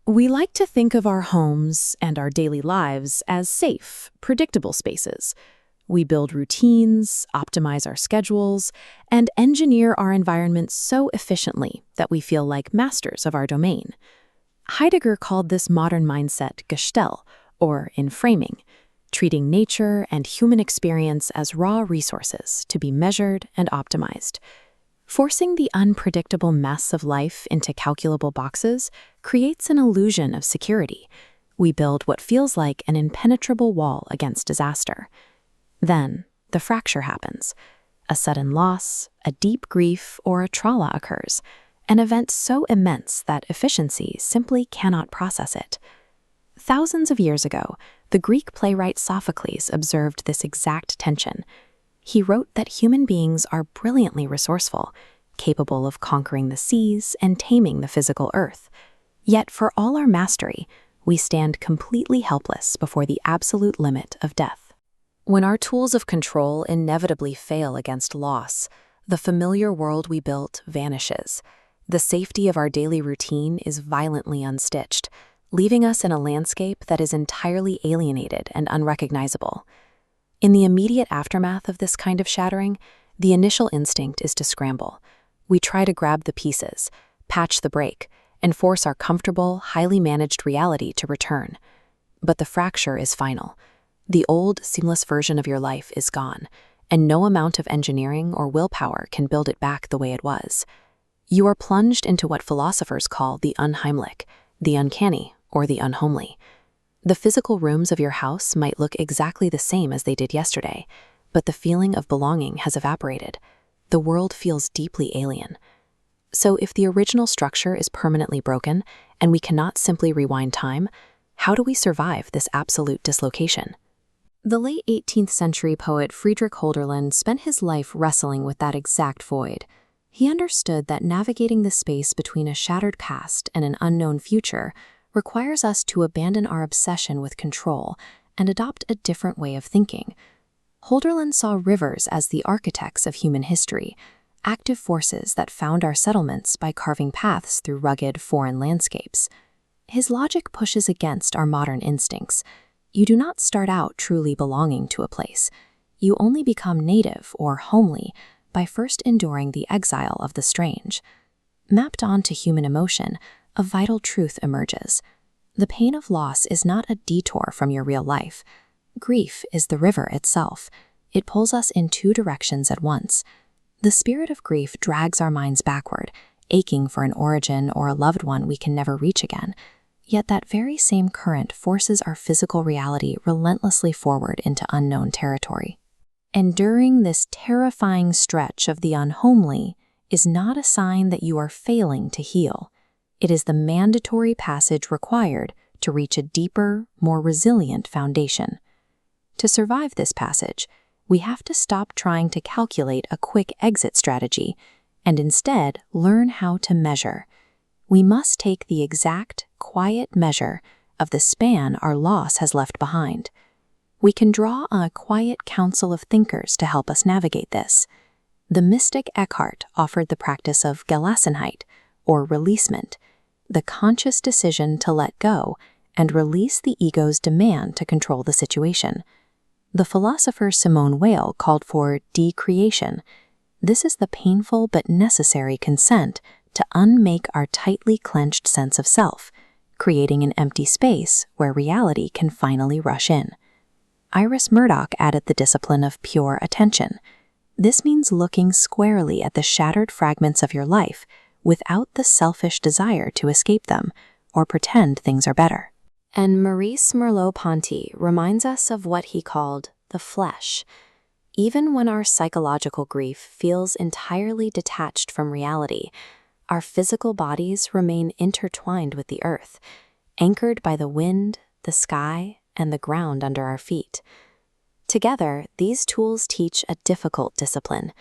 We like to think of our homes and our daily lives as safe, predictable spaces. We build routines, optimize our schedules, and engineer our environment so efficiently that we feel like masters of our domain. Heidegger called this modern mindset Gestell, or enframing, treating nature and human experience as raw resources to be measured and optimized. Forcing the unpredictable mess of life into calculable boxes creates an illusion of security. We build what feels like an impenetrable wall against disaster. Then, the fracture happens. A sudden loss, a deep grief, or a trauma occurs, an event so immense that efficiency simply cannot process it. Thousands of years ago, the Greek playwright Sophocles observed this exact tension. He wrote that human beings are brilliantly resourceful, capable of conquering the seas and taming the physical earth. Yet for all our mastery, we stand completely helpless before the absolute limit of death. When our tools of control inevitably fail against loss, the familiar world we built vanishes. The safety of our daily routine is violently unstitched, leaving us in a landscape that is entirely alienated and unrecognizable. In the immediate aftermath of this kind of shattering, the initial instinct is to scramble. We try to grab the pieces, patch the break, and force our comfortable, highly managed reality to return. But the fracture is final. The old, seamless version of your life is gone, and no amount of engineering or willpower can build it back the way it was. You are plunged into what philosophers call the Unheimlich, the uncanny, or the unhomely. The physical rooms of your house might look exactly the same as they did yesterday, but the feeling of belonging has evaporated. The world feels deeply alien. So if the original structure is permanently broken and we cannot simply rewind time, how do we survive this absolute dislocation? The late 18th century poet Friedrich Hölderlin spent his life wrestling with that exact void. He understood that navigating the space between a shattered past and an unknown future requires us to abandon our obsession with control and adopt a different way of thinking. Hölderlin saw rivers as the architects of human history, active forces that found our settlements by carving paths through rugged, foreign landscapes. His logic pushes against our modern instincts. You do not start out truly belonging to a place. You only become native or homely by first enduring the exile of the strange. Mapped onto human emotion, a vital truth emerges. The pain of loss is not a detour from your real life. Grief is the river itself. It pulls us in two directions at once. The spirit of grief drags our minds backward, aching for an origin or a loved one we can never reach again. Yet that very same current forces our physical reality relentlessly forward into unknown territory. Enduring this terrifying stretch of the unhomely is not a sign that you are failing to heal. It is the mandatory passage required to reach a deeper, more resilient foundation. To survive this passage, we have to stop trying to calculate a quick exit strategy and instead learn how to measure. We must take the exact, quiet measure of the span our loss has left behind. We can draw on a quiet council of thinkers to help us navigate this. The mystic Eckhart offered the practice of Gelassenheit, or releasement, the conscious decision to let go and release the ego's demand to control the situation. The philosopher Simone Weil called for decreation. This is the painful but necessary consent to unmake our tightly clenched sense of self, creating an empty space where reality can finally rush in. Iris Murdoch added the discipline of pure attention. This means looking squarely at the shattered fragments of your life without the selfish desire to escape them or pretend things are better. And Maurice Merleau-Ponty reminds us of what he called the flesh. Even when our psychological grief feels entirely detached from reality, our physical bodies remain intertwined with the earth, anchored by the wind, the sky, and the ground under our feet. Together, these tools teach a difficult discipline.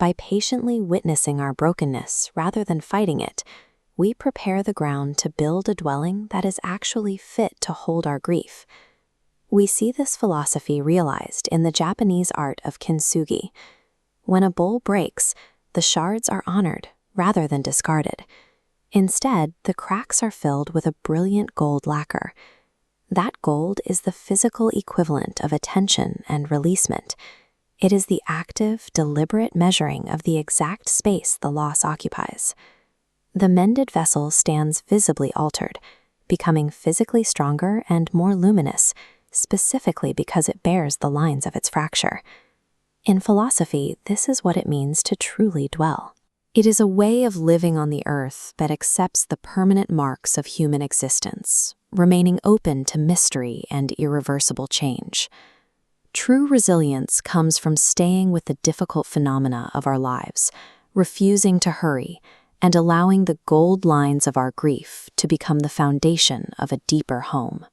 By patiently witnessing our brokenness rather than fighting it, we prepare the ground to build a dwelling that is actually fit to hold our grief. We see this philosophy realized in the Japanese art of kintsugi. When a bowl breaks, the shards are honored rather than discarded. Instead, the cracks are filled with a brilliant gold lacquer. That gold is the physical equivalent of attention and releasement. It is the active, deliberate measuring of the exact space the loss occupies. The mended vessel stands visibly altered, becoming physically stronger and more luminous, specifically because it bears the lines of its fracture. In philosophy, this is what it means to truly dwell. It is a way of living on the earth that accepts the permanent marks of human existence, remaining open to mystery and irreversible change. True resilience comes from staying with the difficult phenomena of our lives, refusing to hurry, and allowing the gold lines of our grief to become the foundation of a deeper home.